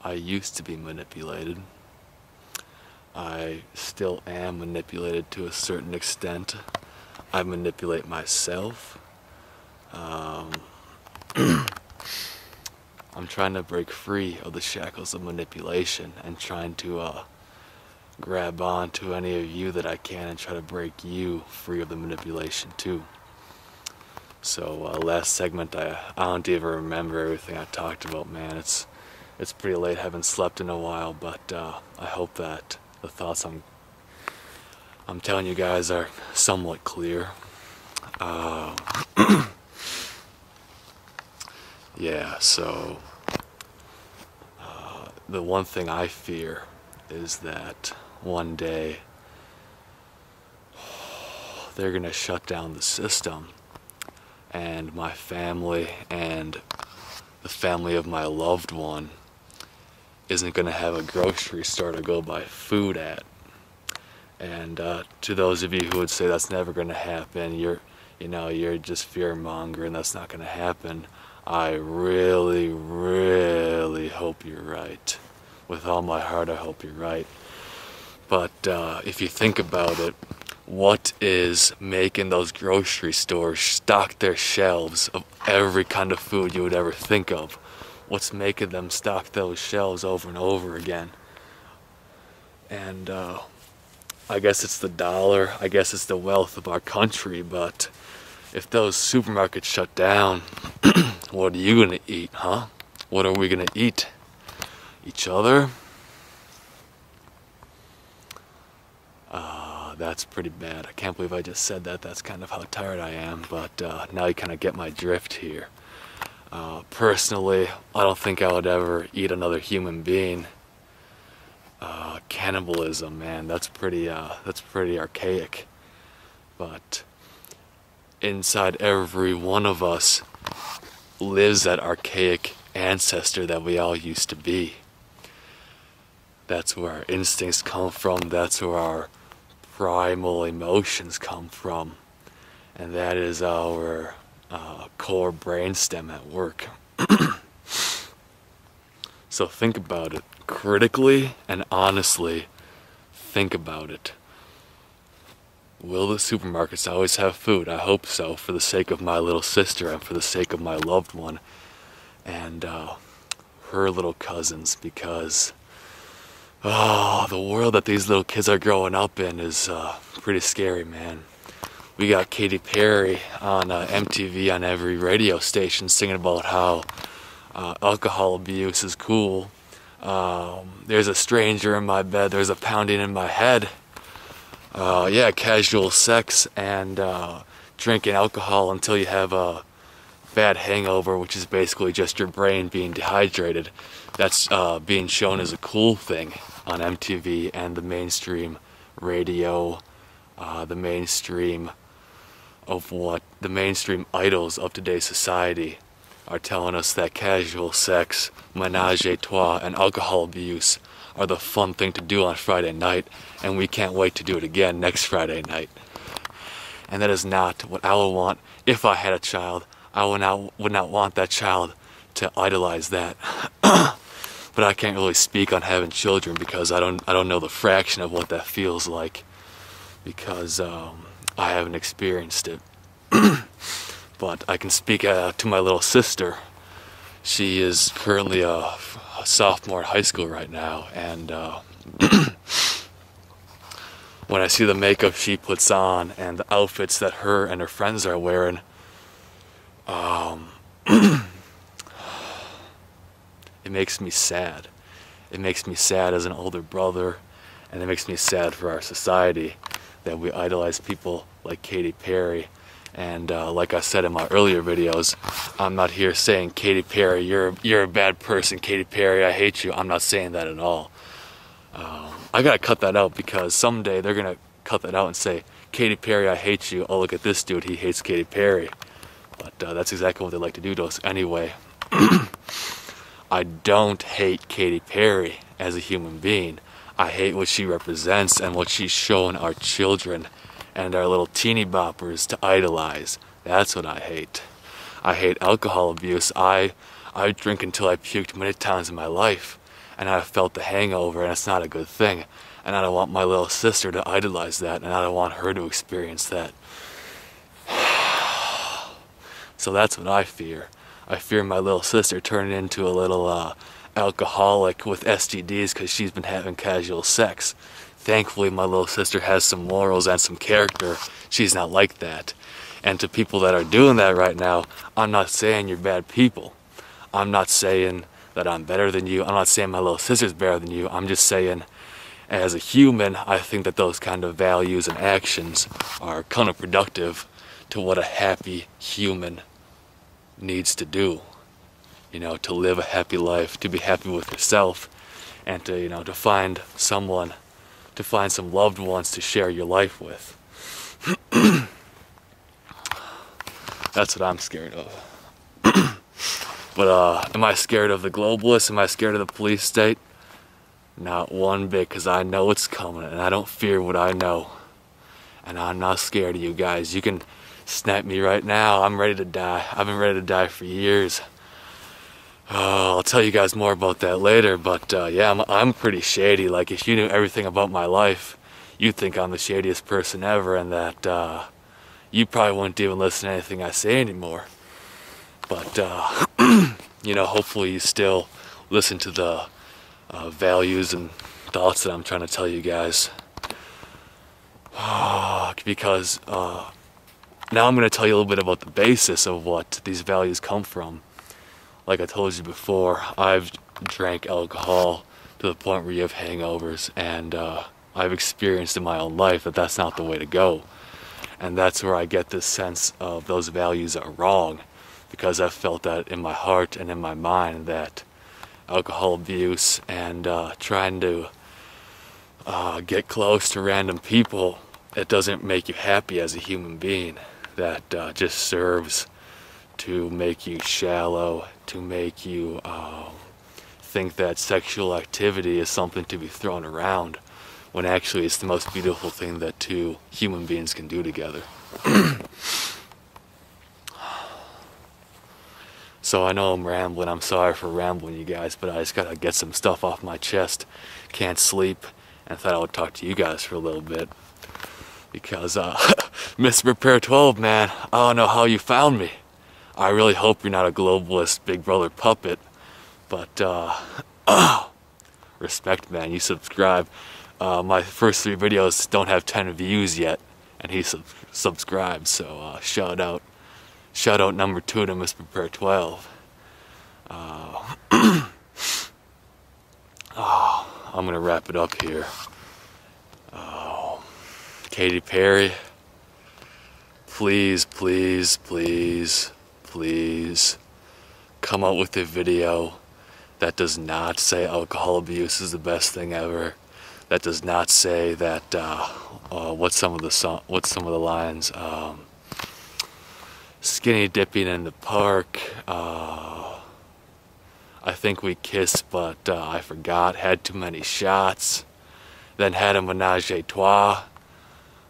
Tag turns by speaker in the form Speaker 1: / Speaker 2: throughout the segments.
Speaker 1: I used to be manipulated. I still am manipulated to a certain extent. I manipulate myself. I'm trying to break free of the shackles of manipulation and trying to grab on to any of you that I can and try to break you free of the manipulation too. So last segment, I don't even remember everything I talked about, man. It's pretty late, haven't slept in a while, but I hope that the thoughts I'm telling you guys are somewhat clear. Yeah, so the one thing I fear is that one day they're gonna shut down the system, and my family and the family of my loved one isn't gonna have a grocery store to go buy food at. And to those of you who would say that's never gonna happen, you're just fear-mongering, that's not gonna happen. I really, really hope you're right. With all my heart, I hope you're right. But if you think about it, what is making those grocery stores stock their shelves of every kind of food you would ever think of? What's making them stock those shelves over and over again? And I guess it's the dollar, I guess it's the wealth of our country, but if those supermarkets shut down, what are you gonna eat, huh? What are we gonna eat? Each other? That's pretty bad. I can't believe I just said that. That's kind of how tired I am, but now you kind of get my drift here. Personally, I don't think I would ever eat another human being. Cannibalism, man, that's pretty archaic. But inside every one of us lives that archaic ancestor that we all used to be. That's where our instincts come from, that's where our primal emotions come from, and that is our core brainstem at work. So think about it critically and honestly. Think about it. Will the supermarkets always have food? I hope so, for the sake of my little sister and for the sake of my loved one and her little cousins, because the world that these little kids are growing up in is pretty scary, man. We got Katy Perry on MTV on every radio station singing about how alcohol abuse is cool. There's a stranger in my bed, there's a pounding in my head. Yeah, casual sex and drinking alcohol until you have a bad hangover, which is basically just your brain being dehydrated. That's being shown as a cool thing on MTV and the mainstream radio, the mainstream idols of today's society are telling us that casual sex, menage a trois, and alcohol abuse are the fun thing to do on Friday night, and we can't wait to do it again next Friday night. And that is not what I would want if I had a child. I would not want that child to idolize that. But I can't really speak on having children because I don't know the fraction of what that feels like, because I haven't experienced it. But I can speak to my little sister. She is currently a sophomore in high school right now, and when I see the makeup she puts on and the outfits that her and her friends are wearing, it makes me sad. It makes me sad as an older brother, and it makes me sad for our society that we idolize people like Katy Perry. And like I said in my earlier videos, I'm not here saying, Katy Perry, you're a bad person, Katy Perry, I hate you. I'm not saying that at all. I gotta cut that out, because someday they're gonna cut that out and say, Katy Perry, I hate you. Oh, look at this dude, he hates Katy Perry. But that's exactly what they like to do to us anyway. I don't hate Katy Perry as a human being. I hate what she represents and what she's showing our children and our little teeny boppers to idolize. That's what I hate. I hate alcohol abuse. I drink until I puked many times in my life, and I felt the hangover, and it's not a good thing. And I don't want my little sister to idolize that, and I don't want her to experience that. So that's what I fear. I fear my little sister turning into a little alcoholic with STDs because she's been having casual sex. Thankfully, my little sister has some morals and some character. She's not like that. And to people that are doing that right now, I'm not saying you're bad people. I'm not saying that I'm better than you. I'm not saying my little sister's better than you. I'm just saying, as a human, I think that those kind of values and actions are counterproductive to what a happy human needs to do. You know, to live a happy life, to be happy with yourself, and to, you know, to find someone, to find some loved ones to share your life with. That's what I'm scared of. But am I scared of the globalists? Am I scared of the police state? Not one bit, because I know it's coming, and I don't fear what I know. And I'm not scared of you guys. You can snap me right now. I'm ready to die. I've been ready to die for years. I'll tell you guys more about that later, but yeah, I'm pretty shady. Like, if you knew everything about my life, you'd think I'm the shadiest person ever, and that you probably wouldn't even listen to anything I say anymore. But, you know, hopefully you still listen to the values and thoughts that I'm trying to tell you guys. Because now I'm going to tell you a little bit about the basis of what these values come from. Like I told you before, I've drank alcohol to the point where you have hangovers, and I've experienced in my own life that that's not the way to go. And that's where I get this sense of those values are wrong, because I've felt that in my heart and in my mind that alcohol abuse and trying to get close to random people, it doesn't make you happy as a human being. That just serves to make you shallow, to make you think that sexual activity is something to be thrown around, when actually it's the most beautiful thing that two human beings can do together. So I know I'm rambling. I'm sorry for rambling, you guys, but I just gotta get some stuff off my chest. Can't sleep, and thought I would talk to you guys for a little bit. Because, Mr. Prepare 12, man, I don't know how you found me. I really hope you're not a globalist Big Brother puppet, but respect, man. You subscribe. My first 3 videos don't have 10 views yet, and he subscribed. So shout out number 2 to Mr. Prepare 12. I'm gonna wrap it up here. Katy Perry, please, please, please, please come out with a video that does not say alcohol abuse is the best thing ever. That does not say that what's some of the lines? Skinny dipping in the park. I think we kissed, but I forgot. Had too many shots. Then had a menage a trois.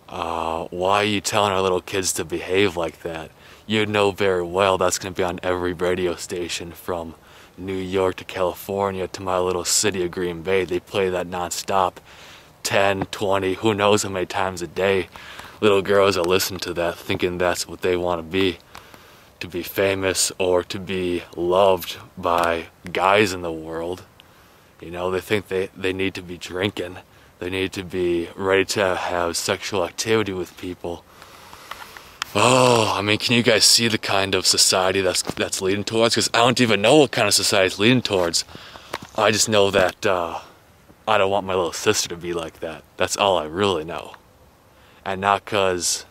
Speaker 1: Why are you telling our little kids to behave like that? You know very well that's going to be on every radio station from New York to California to my little city of Green Bay. They play that non-stop 10, 20, who knows how many times a day. Little girls are listening to that thinking that's what they want to be famous or to be loved by guys in the world. You know, they think they need to be drinking. They need to be ready to have sexual activity with people. Oh, I mean, can you guys see the kind of society that's leading towards? Because I don't even know what kind of society it's leading towards. I just know that I don't want my little sister to be like that. That's all I really know. And not because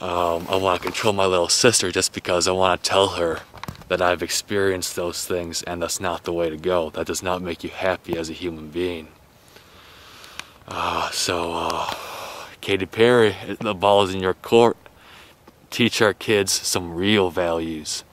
Speaker 1: I want to control my little sister, just because I want to tell her that I've experienced those things and that's not the way to go. That does not make you happy as a human being. Katy Perry, the ball is in your court. Teach our kids some real values.